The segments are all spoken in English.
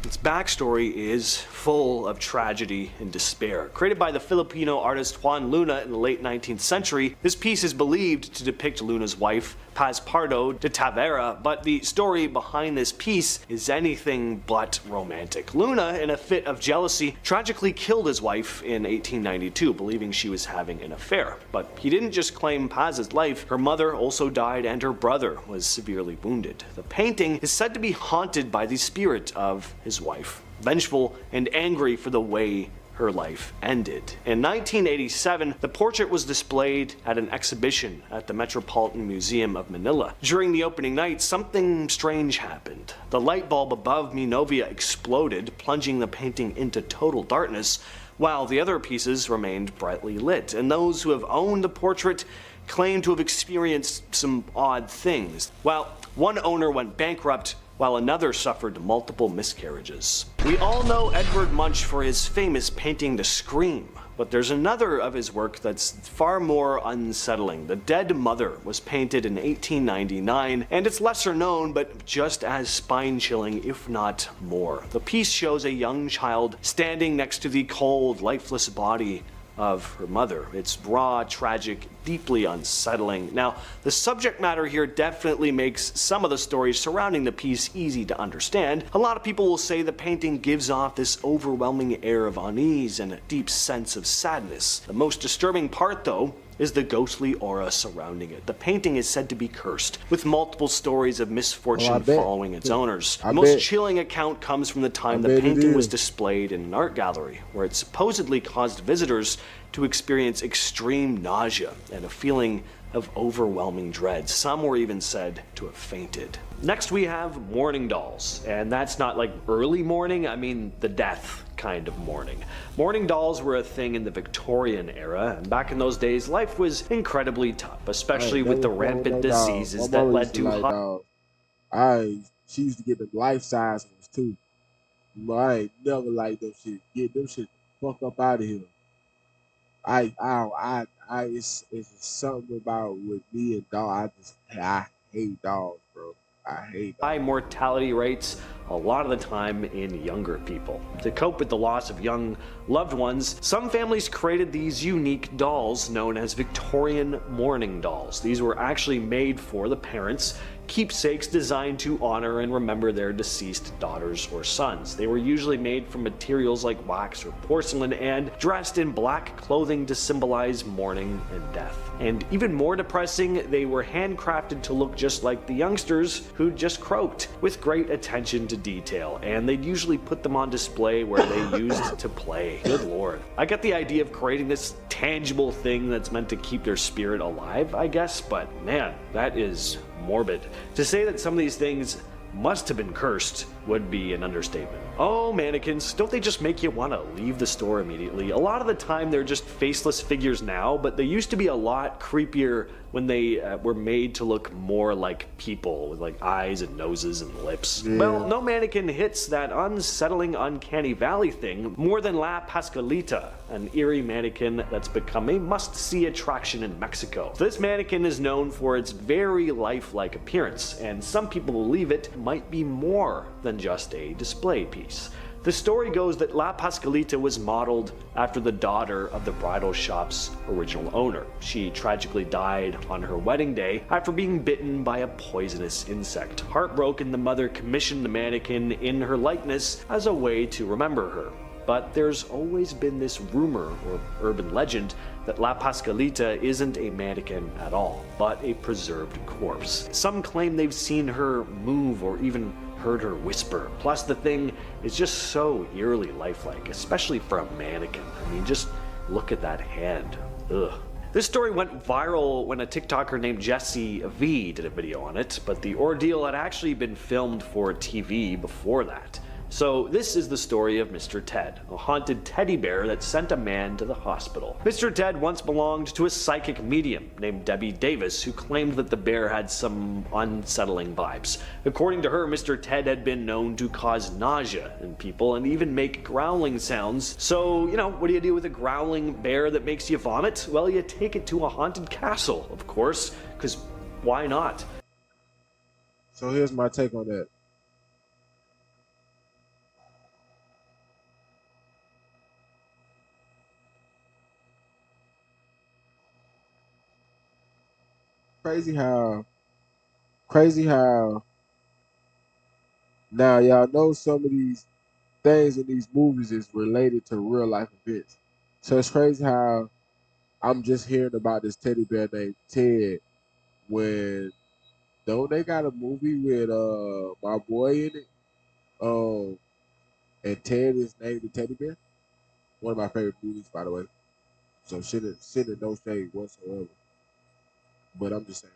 Its backstory is full of tragedy and despair. Created by the Filipino artist Juan Luna in the late 19th century, this piece is believed to depict Luna's wife, Paz Pardo de Tavera, but the story behind this piece is anything but romantic. Luna, in a fit of jealousy, tragically killed his wife in 1892, believing she was having an affair. But he didn't just claim Paz's life, her mother also died and her brother was severely wounded. The painting is said to be haunted by the spirit of his wife, vengeful and angry for the way her life ended. In 1987, the portrait was displayed at an exhibition at the Metropolitan Museum of Manila. During the opening night, something strange happened. The light bulb above Minovia exploded, plunging the painting into total darkness, while the other pieces remained brightly lit. And those who have owned the portrait claim to have experienced some odd things. While one owner went bankrupt, while another suffered multiple miscarriages. We all know Edvard Munch for his famous painting The Scream, but there's another of his work that's far more unsettling. The Dead Mother was painted in 1899, and it's lesser known, but just as spine-chilling, if not more. The piece shows a young child standing next to the cold, lifeless body of her mother. It's raw, tragic, deeply unsettling. Now, the subject matter here definitely makes some of the stories surrounding the piece easy to understand. A lot of people will say the painting gives off this overwhelming air of unease and a deep sense of sadness. The most disturbing part, though, is the ghostly aura surrounding it. The painting is said to be cursed, with multiple stories of misfortune following its owners. The most chilling account comes from the time the painting was displayed in an art gallery, where it supposedly caused visitors to experience extreme nausea and a feeling of overwhelming dread. Some were even said to have fainted. Next we have mourning dolls, and that's not like early mourning, I mean the death kind of mourning. Mourning dolls were a thing in the Victorian era, and back in those days life was incredibly tough, especially with the rampant diseases that led to she used to get the life-size ones too. But I ain't never liked them shit. Get them shit the fuck up out of here. It's something about with me and dog. I hate dogs, bro. I hate dogs. High mortality rates a lot of the time in younger people. To cope with the loss of young loved ones, some families created these unique dolls known as Victorian mourning dolls. These were actually made for the parents, keepsakes designed to honor and remember their deceased daughters or sons. They were usually made from materials like wax or porcelain and dressed in black clothing to symbolize mourning and death. And even more depressing, they were handcrafted to look just like the youngsters who'd just croaked, with great attention to detail, and they'd usually put them on display where they used to play. Good lord. I get the idea of creating this tangible thing that's meant to keep their spirit alive, I guess, but man, that is morbid. To say that some of these things must have been cursed would be an understatement. Oh, mannequins, don't they just make you want to leave the store immediately? A lot of the time they're just faceless figures now, but they used to be a lot creepier when they were made to look more like people, with like eyes and noses and lips. Yeah. Well, no mannequin hits that unsettling uncanny valley thing more than La Pascualita, an eerie mannequin that's become a must-see attraction in Mexico. This mannequin is known for its very lifelike appearance, and some people believe it might be more than just a display piece. The story goes that La Pascualita was modeled after the daughter of the bridal shop's original owner. She tragically died on her wedding day after being bitten by a poisonous insect. Heartbroken, the mother commissioned the mannequin in her likeness as a way to remember her. But there's always been this rumor or urban legend that La Pascualita isn't a mannequin at all, but a preserved corpse. Some claim they've seen her move or even heard her whisper. Plus, the thing is just so eerily lifelike, especially for a mannequin. I mean, just look at that hand. Ugh. This story went viral when a TikToker named Jessie V did a video on it, but the ordeal had actually been filmed for TV before that. So this is the story of Mr. Ted, a haunted teddy bear that sent a man to the hospital. Mr. Ted once belonged to a psychic medium named Debbie Davis, who claimed that the bear had some unsettling vibes. According to her, Mr. Ted had been known to cause nausea in people and even make growling sounds. So, what do you do with a growling bear that makes you vomit? Well, you take it to a haunted castle, of course, because why not? So here's my take on that. crazy how now y'all know some of these things in these movies is related to real life events. So it's crazy how I'm just hearing about this teddy bear named Ted when don't they got a movie with my boy in it? And Ted is named the teddy bear. One of my favorite movies, by the way. So shit no shade whatsoever. But I'm just saying.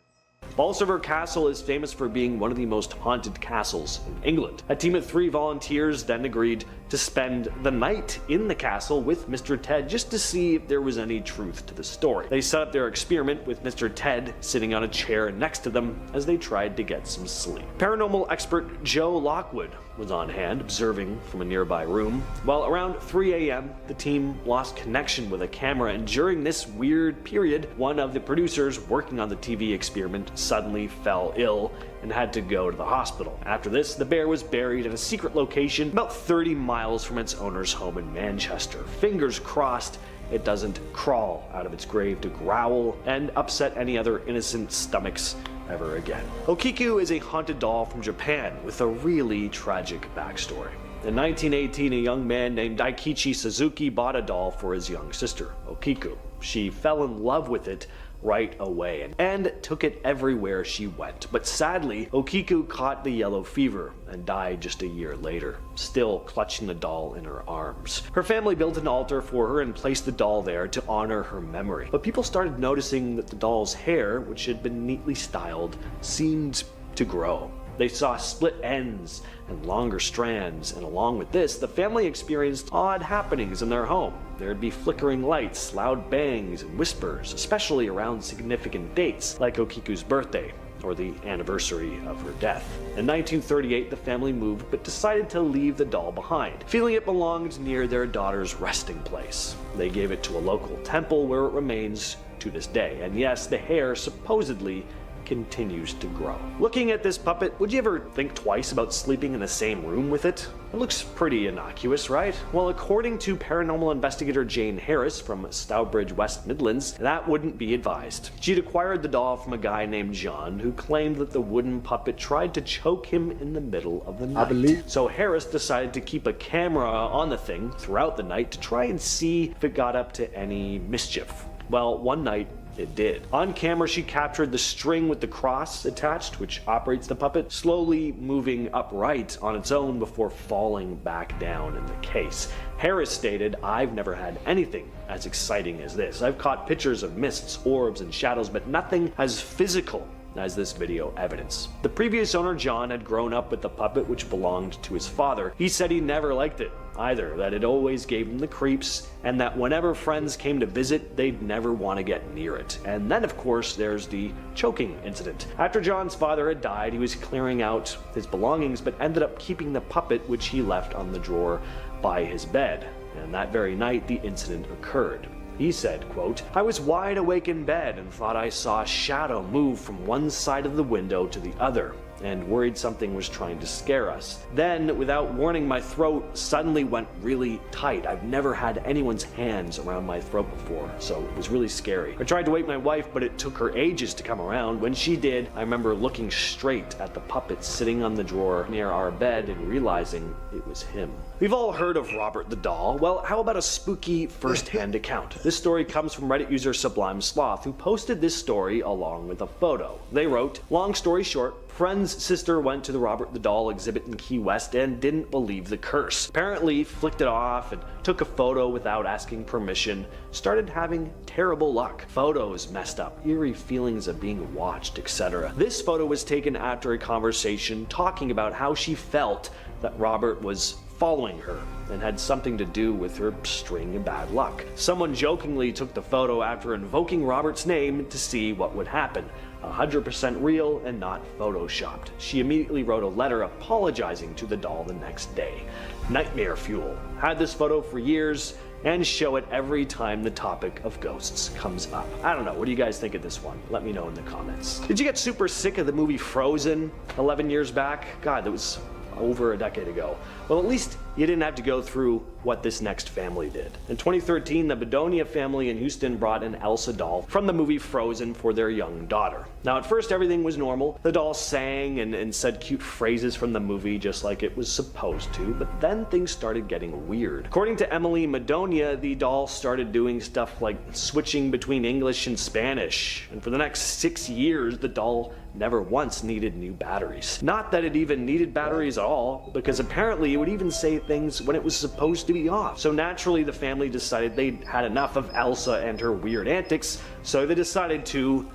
Bolsover Castle is famous for being one of the most haunted castles in England. A team of 3 volunteers then agreed to spend the night in the castle with Mr. Ted just to see if there was any truth to the story. They set up their experiment with Mr. Ted sitting on a chair next to them as they tried to get some sleep. Paranormal expert Joe Lockwood was on hand, observing from a nearby room. Well, around 3 a.m., the team lost connection with a camera, and during this weird period, one of the producers working on the TV experiment suddenly fell ill and had to go to the hospital. After this, the bear was buried in a secret location about 30 miles from its owner's home in Manchester. Fingers crossed it doesn't crawl out of its grave to growl and upset any other innocent stomachs ever again. Okiku is a haunted doll from Japan with a really tragic backstory. In 1918, a young man named Daikichi Suzuki bought a doll for his young sister, Okiku. She fell in love with it right away and took it everywhere she went. But sadly, Okiku caught the yellow fever and died just a year later, still clutching the doll in her arms. Her family built an altar for her and placed the doll there to honor her memory. But people started noticing that the doll's hair, which had been neatly styled, seemed to grow. They saw split ends and longer strands, and along with this, the family experienced odd happenings in their home. There'd be flickering lights, loud bangs, and whispers, especially around significant dates, like Okiku's birthday, or the anniversary of her death. In 1938, the family moved, but decided to leave the doll behind, feeling it belonged near their daughter's resting place. They gave it to a local temple where it remains to this day, and yes, the hair supposedly continues to grow. Looking at this puppet, would you ever think twice about sleeping in the same room with it? It looks pretty innocuous, right? Well, according to paranormal investigator Jane Harris from Stourbridge, West Midlands, that wouldn't be advised. She'd acquired the doll from a guy named John who claimed that the wooden puppet tried to choke him in the middle of the night. So Harris decided to keep a camera on the thing throughout the night to try and see if it got up to any mischief. Well, one night, it did. On camera, she captured the string with the cross attached, which operates the puppet, slowly moving upright on its own before falling back down in the case. Harris stated, "I've never had anything as exciting as this. I've caught pictures of mists, orbs, and shadows, but nothing as physical as this video evidence." The previous owner, John, had grown up with the puppet, which belonged to his father. He said he never liked it either, that it always gave him the creeps, and that whenever friends came to visit, they'd never want to get near it. And then, of course, there's the choking incident. After John's father had died, he was clearing out his belongings, but ended up keeping the puppet, which he left on the drawer by his bed. And that very night, the incident occurred. He said, quote, "I was wide awake in bed and thought I saw a shadow move from one side of the window to the other, and worried something was trying to scare us. Then, without warning, my throat suddenly went really tight. I've never had anyone's hands around my throat before, so it was really scary. I tried to wake my wife, but it took her ages to come around. When she did, I remember looking straight at the puppet sitting on the drawer near our bed and realizing it was him." We've all heard of Robert the Doll. Well, how about a spooky first-hand account? This story comes from Reddit user Sublime Sloth, who posted this story along with a photo. They wrote, "Long story short, friend's sister went to the Robert the Doll exhibit in Key West and didn't believe the curse. Apparently flicked it off and took a photo without asking permission. Started having terrible luck. Photos messed up, eerie feelings of being watched, etc. This photo was taken after a conversation talking about how she felt that Robert was following her and had something to do with her string of bad luck. Someone jokingly took the photo after invoking Robert's name to see what would happen. 100% real and not photoshopped. She immediately wrote a letter apologizing to the doll the next day. Nightmare fuel. Had this photo for years and show it every time the topic of ghosts comes up." I don't know, what do you guys think of this one? Let me know in the comments. Did you get super sick of the movie Frozen 11 years back? God, that was over a decade ago. Well, at least you didn't have to go through what this next family did. In 2013, the Bedonia family in Houston brought an Elsa doll from the movie Frozen for their young daughter. Now, at first, everything was normal. The doll sang and said cute phrases from the movie just like it was supposed to, but then things started getting weird. According to Emily Bedonia, the doll started doing stuff like switching between English and Spanish, and for the next 6 years, the doll never once needed new batteries. Not that it even needed batteries at all, because apparently it would even say things when it was supposed to be off. So naturally the family decided they'd had enough of Elsa and her weird antics, so they decided to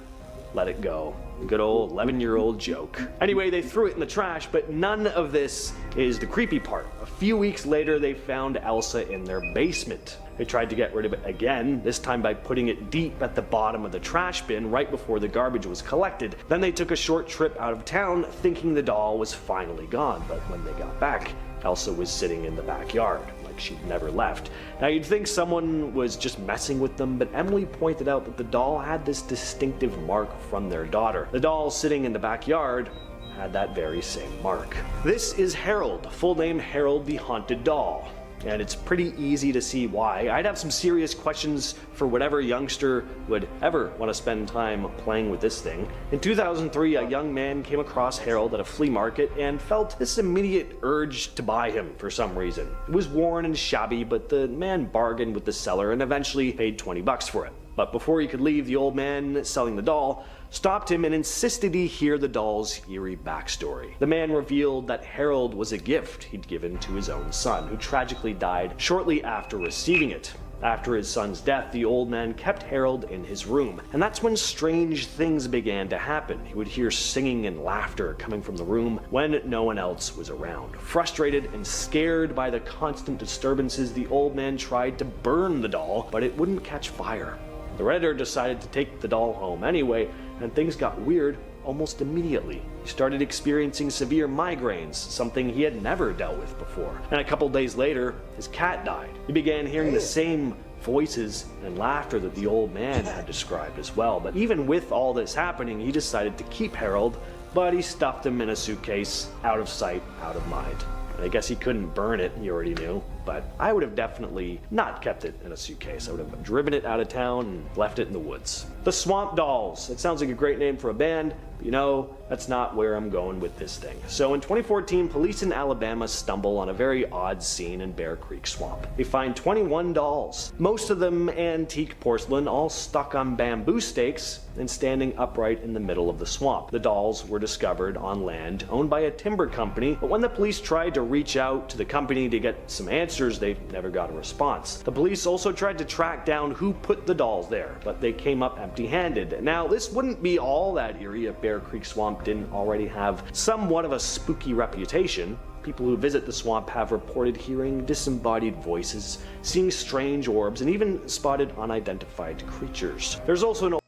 let it go. Good old 11-year-old joke. Anyway, they threw it in the trash, but none of this is the creepy part. A few weeks later, they found Elsa in their basement. They tried to get rid of it again, this time by putting it deep at the bottom of the trash bin right before the garbage was collected. Then they took a short trip out of town, thinking the doll was finally gone, but when they got back, Elsa was sitting in the backyard. She'd never left. Now you'd think someone was just messing with them, but Emily pointed out that the doll had this distinctive mark from their daughter. The doll sitting in the backyard had that very same mark. This is Harold, full name Harold the Haunted Doll. And it's pretty easy to see why. I'd have some serious questions for whatever youngster would ever want to spend time playing with this thing. In 2003, a young man came across Harold at a flea market and felt this immediate urge to buy him for some reason. It was worn and shabby, but the man bargained with the seller and eventually paid 20 bucks for it. But before he could leave, the old man selling the doll stopped him and insisted he hear the doll's eerie backstory. The man revealed that Harold was a gift he'd given to his own son, who tragically died shortly after receiving it. After his son's death, the old man kept Harold in his room, and that's when strange things began to happen. He would hear singing and laughter coming from the room when no one else was around. Frustrated and scared by the constant disturbances, the old man tried to burn the doll, but it wouldn't catch fire. The Redditor decided to take the doll home anyway, and things got weird almost immediately. He started experiencing severe migraines, something he had never dealt with before. And a couple days later, his cat died. He began hearing the same voices and laughter that the old man had described as well. But even with all this happening, he decided to keep Harold, but he stuffed him in a suitcase, out of sight, out of mind. And I guess he couldn't burn it, you already knew, but I would have definitely not kept it in a suitcase. I would have driven it out of town and left it in the woods. The Swamp Dolls. It sounds like a great name for a band, but you know, that's not where I'm going with this thing. So in 2014, police in Alabama stumble on a very odd scene in Bear Creek Swamp. They find 21 dolls, most of them antique porcelain, all stuck on bamboo stakes and standing upright in the middle of the swamp. The dolls were discovered on land owned by a timber company, but when the police tried to reach out to the company to get some answers, they never got a response. The police also tried to track down who put the dolls there, but they came up empty-handed. Now, this wouldn't be all that eerie if Bear Creek Swamp didn't already have somewhat of a spooky reputation. People who visit the swamp have reported hearing disembodied voices, seeing strange orbs, and even spotted unidentified creatures. There's also an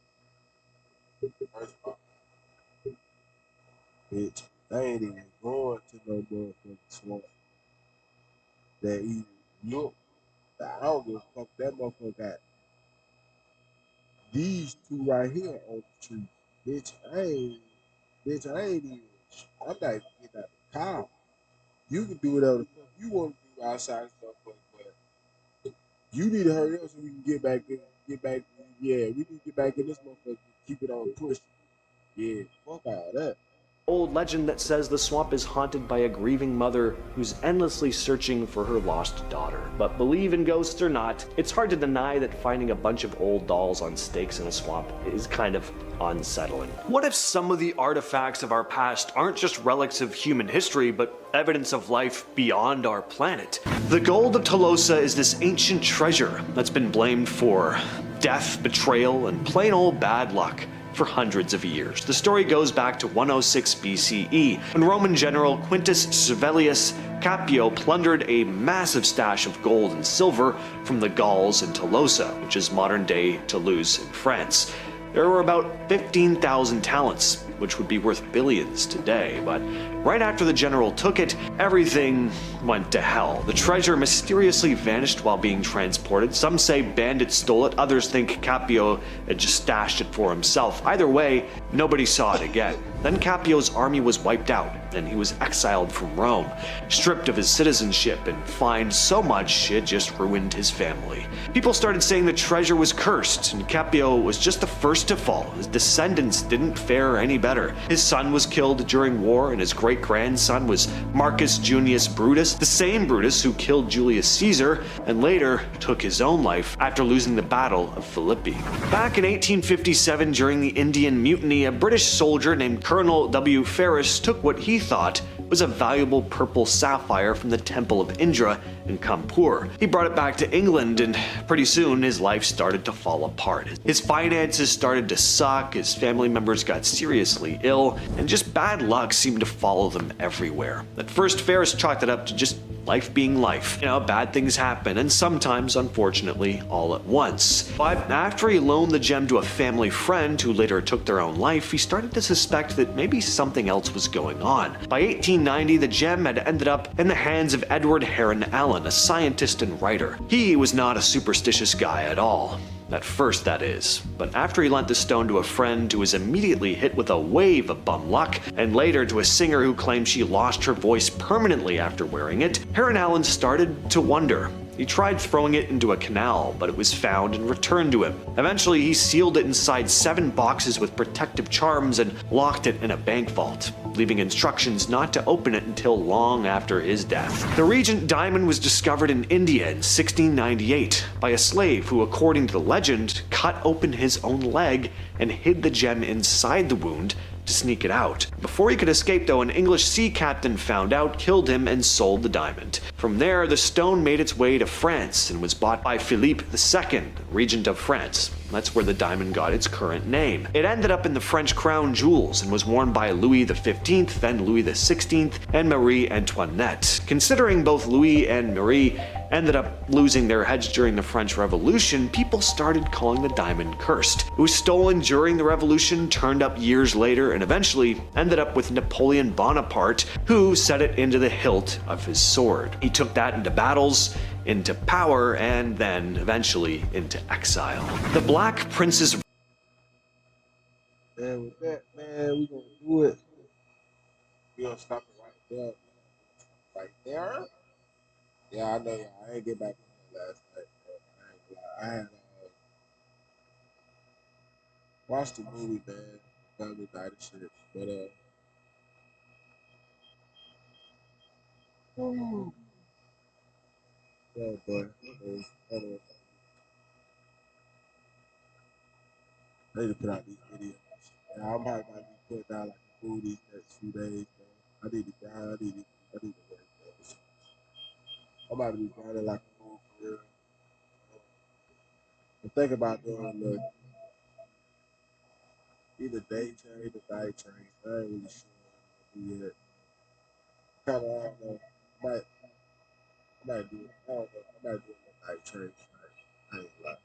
bitch, I ain't even going to no motherfucking swamp that even look. I don't give a fuck that motherfucker got these two right here on the tree. Bitch, I ain't even, I'm not even getting out of the car. You can do whatever the fuck you want to do outside and stuff, but you need to hurry up so we can get back, yeah, we need to get back in this motherfucker and keep it on push. Yeah, fuck all that. Old legend that says the swamp is haunted by a grieving mother who's endlessly searching for her lost daughter. But believe in ghosts or not, it's hard to deny that finding a bunch of old dolls on stakes in a swamp is kind of unsettling. What if some of the artifacts of our past aren't just relics of human history, but evidence of life beyond our planet? The gold of Tolosa is this ancient treasure that's been blamed for death, betrayal, and plain old bad luck for hundreds of years. The story goes back to 106 BCE, when Roman general Quintus Servilius Capio plundered a massive stash of gold and silver from the Gauls in Tolosa, which is modern-day Toulouse in France. There were about 15,000 talents, which would be worth billions today, but right after the general took it, everything went to hell. The treasure mysteriously vanished while being transported. Some say bandits stole it, others think Capio had just stashed it for himself. Either way, nobody saw it again. Then Capio's army was wiped out, and he was exiled from Rome, stripped of his citizenship and fined so much it just ruined his family. People started saying the treasure was cursed, and Capio was just the first to fall. His descendants didn't fare any better. His son was killed during war, and his great-grandson was Marcus Junius Brutus, the same Brutus who killed Julius Caesar and later took his own life after losing the Battle of Philippi. Back in 1857, during the Indian Mutiny, a British soldier named Colonel W. Ferris took what he thought was a valuable purple sapphire from the Temple of Indra in Kanpur. He brought it back to England, and pretty soon his life started to fall apart. His finances started to suck, his family members got seriously ill, and just bad luck seemed to follow them everywhere. At first, Ferris chalked it up to just life being life. You know, bad things happen, and sometimes, unfortunately, all at once. But after he loaned the gem to a family friend who later took their own life, he started to suspect that maybe something else was going on. By 1890, the gem had ended up in the hands of Edward Heron Allen, a scientist and writer. He was not a superstitious guy at all. At first, that is. But after he lent the stone to a friend who was immediately hit with a wave of bum luck, and later to a singer who claimed she lost her voice permanently after wearing it, Heron Allen started to wonder. He tried throwing it into a canal, but it was found and returned to him. Eventually, he sealed it inside 7 boxes with protective charms and locked it in a bank vault, leaving instructions not to open it until long after his death. The Regent Diamond was discovered in India in 1698 by a slave who, according to the legend, cut open his own leg and hid the gem inside the wound to sneak it out. Before he could escape, though, an English sea captain found out, killed him, and sold the diamond. From there, the stone made its way to France and was bought by Philippe II, regent of France. That's where the diamond got its current name. It ended up in the French crown jewels and was worn by Louis XV, then Louis XVI, and Marie Antoinette. Considering both Louis and Marie ended up losing their heads during the French Revolution, people started calling the diamond cursed. It was stolen during the Revolution, turned up years later, and eventually ended up with Napoleon Bonaparte, who set it into the hilt of his sword. He took that into battles, into power, and then eventually into exile. The Black Prince's And with that, man, we gonna do it. We gonna stop it right there. Right there. Yeah, I know. Yeah, I ain't get back on that last night. Bro. I ain't gonna lie. I had watched the movie, man. Family night and shit. But oh, yeah, but I need to put out these videos. Yeah, I'm probably about to be putting out like a food these next few days, bro. I need to grind. I need to work, bro. I'm about to be grinding like a fool for real. I'm thinking about doing either day train or night train. I ain't really sure what I'm gonna do yet. Kind of, I don't know. I might do it. I don't know. I might do a night train tonight. I ain't gonna lie.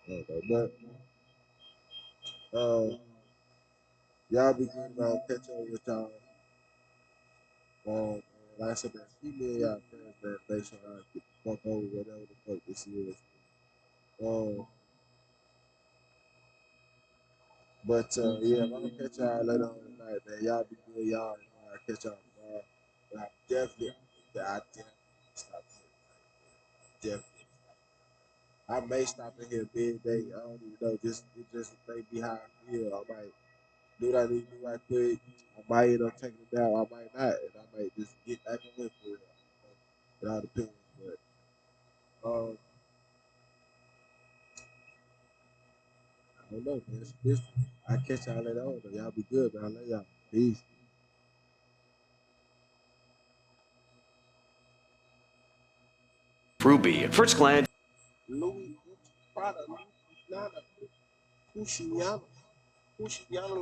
I don't know. But y'all be good about catch up with y'all. Like I said, man, keep me in y'all prayers, man. Make sure I get the fuck over whatever the fuck this is. Um, yeah, I'm gonna catch y'all later on tonight, man. Y'all be good, y'all. I'll catch y'all tomorrow. But I definitely stop here. Definitely. I may stop in here midday. I don't even know. It just may be how I feel. I might do what I need to do right quick. I might end up taking it down. I might not, and I might just get back on it for real. It all depends. But I don't know, man. It's business. I catch y'all later on. Though. Y'all be good, man. I love y'all. Peace. Ruby. At first glance, Louis Prada, Louis Luciana, Luciana,